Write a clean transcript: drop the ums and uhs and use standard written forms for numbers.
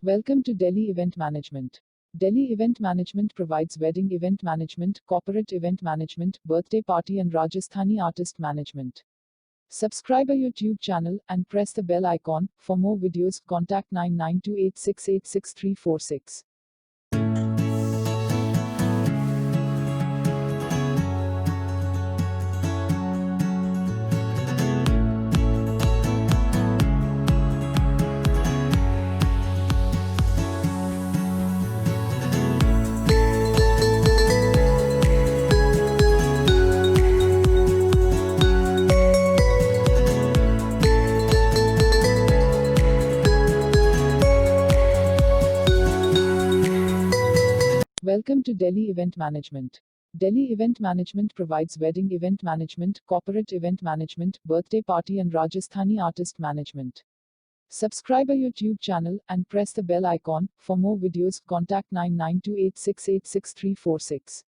Welcome to Delhi Event Management. Delhi Event Management provides wedding event management, corporate event management, birthday party, and Rajasthani artist management. Subscribe our YouTube channel and press the bell icon. For more videos, contact 9928686346. Welcome to Delhi Event Management. Delhi Event Management provides wedding event management, corporate event management, birthday party, and Rajasthani artist management. Subscribe our YouTube channel and press the bell icon. For more videos, contact 9928686346.